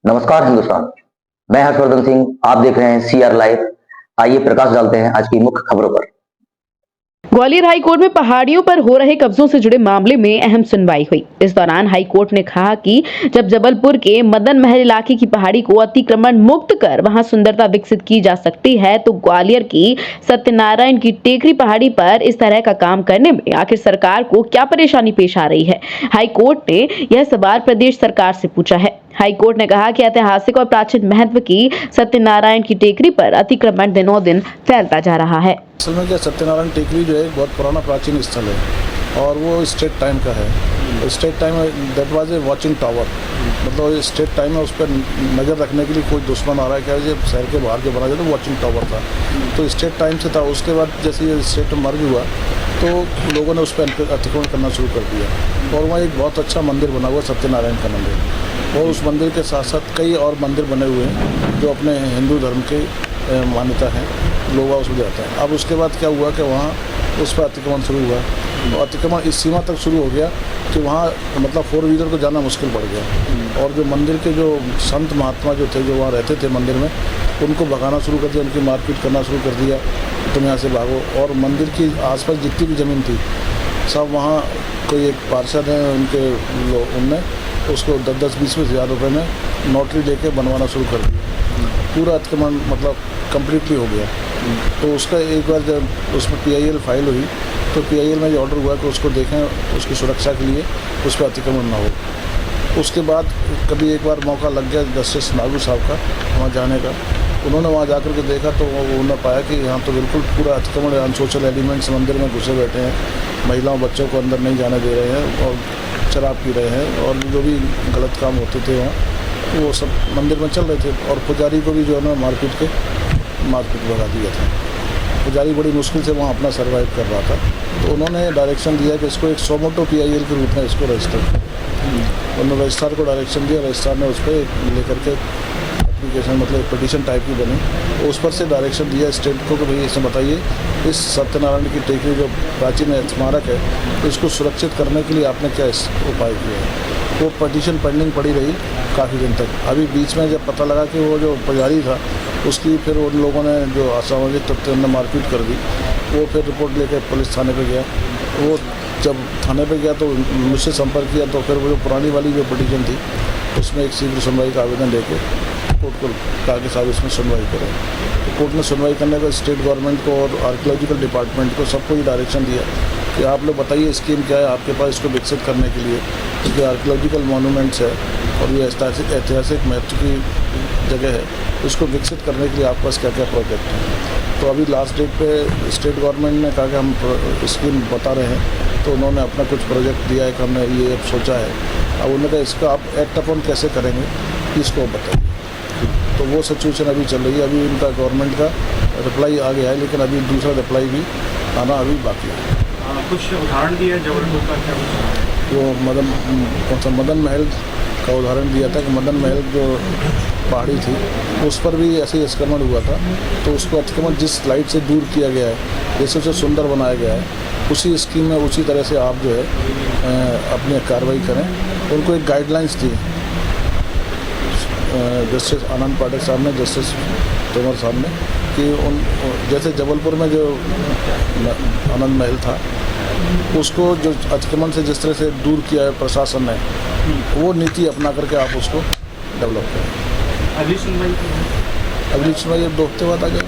नमस्कार हिंदुस्तान। मैं हर्षवर्धन सिंह, आप देख रहे हैं सीआर लाइव। आइए प्रकाश डालते हैं आज की मुख्य खबरों पर। ग्वालियर हाई कोर्ट में पहाड़ियों पर हो रहे कब्जों से जुड़े मामले में अहम सुनवाई हुई। इस दौरान हाई कोर्ट ने कहा कि जब जबलपुर के मदन महल इलाके की पहाड़ी को अतिक्रमण मुक्त कर वहां सुंदरता विकसित की जा सकती है, तो ग्वालियर की सत्यनारायण की टेकरी पहाड़ी पर इस तरह का काम करने में आखिर सरकार को क्या परेशानी पेश आ रही है। हाई कोर्ट ने यह सवाल प्रदेश सरकार से पूछा है। हाई कोर्ट ने कहा कि ऐतिहासिक और प्राचीन महत्व की सत्यनारायण की टेकरी पर अतिक्रमण दिनों दिन फैलता जा रहा है। असल में क्या, सत्यनारायण टेकरी जो है एक बहुत पुराना प्राचीन स्थल है और वो स्टेट टाइम का है। State time that was a watching tower, मतलब स्टेट टाइम में उस पर नज़र रखने के लिए कोई दुश्मन आ रहा है क्या, जब शहर के बाहर जो बना जाए तो वॉचिंग टावर था, तो स्टेट टाइम से था। उसके बाद जैसे ये स्टेट मर्ज हुआ तो लोगों ने उस पर अतिक्रमण करना शुरू कर दिया और वहाँ एक बहुत अच्छा मंदिर बना हुआ सत्यनारायण का मंदिर, और उस मंदिर के साथ साथ कई और मंदिर बने हुए हैं जो अपने हिंदू धर्म के मान्यता है, लोग उसमें जाते हैं। अब उसके बाद क्या हुआ कि वहाँ उस पर अतिक्रमण शुरू हुआ और अतिक्रमण इस सीमा तक शुरू हो गया कि वहाँ मतलब 4 व्हीलर को जाना मुश्किल पड़ गया, और जो मंदिर के जो संत महात्मा जो थे, जो वहाँ रहते थे मंदिर में, उनको भगाना शुरू कर दिया, उनकी मारपीट करना शुरू कर दिया, तुम यहाँ से भागो। और मंदिर की आसपास जितनी भी ज़मीन थी सब वहाँ कोई एक पार्षद हैं उनके उनने उसको 10-20 हज़ार रुपये में नोटरी लेके बनवाना शुरू कर दिया। पूरा अतिक्रमण मतलब कम्प्लीटली हो गया। तो उसका एक बार जब उसमें PIL फाइल हुई तो PIL में ये ऑर्डर हुआ कि उसको देखें, उसकी सुरक्षा के लिए उस पर अतिक्रमण ना हो। उसके बाद कभी एक बार मौका लग गया जस्टिस नागू साहब का वहाँ जाने का, उन्होंने वहाँ जाकर के देखा तो उन्होंने पाया कि यहाँ तो बिल्कुल पूरा अतिक्रमण, अनसोशल एलिमेंट्स मंदिर में घुसे बैठे हैं, महिलाओं बच्चों को अंदर नहीं जाने दे रहे हैं और शराब पी रहे हैं, और जो भी गलत काम होते थे वहाँ वो सब मंदिर में चल रहे थे। और पुजारी को भी जो है ना मारपीट भगा दिया था। पुजारी बड़ी मुश्किल से वहाँ अपना सर्वाइव कर रहा था, तो उन्होंने डायरेक्शन दिया कि इसको एक सोमोटो PIL के रूप में इसको रजिस्टर करें। उन्होंने रजिस्ट्रार को डायरेक्शन दिया, रजिस्ट्रार ने उस पर लेकर के एप्लीकेशन मतलब पिटीशन टाइप की बनी, तो उस पर से डायरेक्शन दिया स्टेट को कि भाई इसमें बताइए इस सत्यनारायण की टेकरी जो प्राचीन स्मारक है तो इसको सुरक्षित करने के लिए आपने क्या उपाय किया है। तो पिटीशन पेंडिंग पड़ी रही काफ़ी दिन तक। अभी बीच में जब पता लगा कि वो जो पुजारी था उसकी फिर उन लोगों ने जो असामाजिक तत्व ने मारपीट कर दी, वो फिर रिपोर्ट लेकर पुलिस थाने पे गया। वो जब थाने पे गया तो मुझसे संपर्क किया, तो फिर वो जो पुरानी वाली जो पिटीशन थी उसमें एक शीघ्र सुनवाई का आवेदन लेके कोर्ट को कहा कि साहब इसमें सुनवाई करें। तो कोर्ट ने सुनवाई करने का स्टेट गवर्नमेंट को और आर्कियोलॉजिकल डिपार्टमेंट को सबको ये डायरेक्शन दिया कि आप लोग बताइए स्कीम क्या है आपके पास इसको विकसित करने के लिए, क्योंकि आर्कियोलॉजिकल मॉन्यूमेंट्स है और ये ऐतिहासिक महत्व की जगह है, इसको विकसित करने के लिए आपके पास क्या क्या प्रोजेक्ट हैं। तो अभी लास्ट डेट पे स्टेट गवर्नमेंट ने कहा कि हम स्कीम बता रहे हैं, तो उन्होंने अपना कुछ प्रोजेक्ट दिया है कि हमने ये सोचा है। अब उन्होंने कहा इसका आप एक्ट अपॉन कैसे करेंगे इसको बताइए। तो वो सिचुएशन अभी चल रही है। अभी इनका गवर्नमेंट का रिप्लाई आ गया है, लेकिन अभी दूसरा रिप्लाई भी आना अभी बाकी है। कुछ उदाहरण दिया है जबलपुर का क्या? वो मदन महल का उदाहरण दिया था कि मदन महल जो पहाड़ी थी उस पर भी ऐसे ही अतिक्रमण हुआ था, तो उसको अतिक्रमण जिस लाइट से दूर किया गया है, जैसे उसे सुंदर बनाया गया है, उसी स्कीम में उसी तरह से आप जो है अपनी कार्रवाई करें। उनको एक गाइडलाइंस दी जस्टिस आनंद पाठक साहब ने, जस्टिस तोमर साहब ने, कि उन जैसे जबलपुर में जो आनंद महल था उसको जो अतिक्रमण से जिस तरह से दूर किया है प्रशासन ने, वो नीति अपना करके आप उसको डेवलप करें। अगली सुनवाई 2 हफ्ते बाद आ जाए।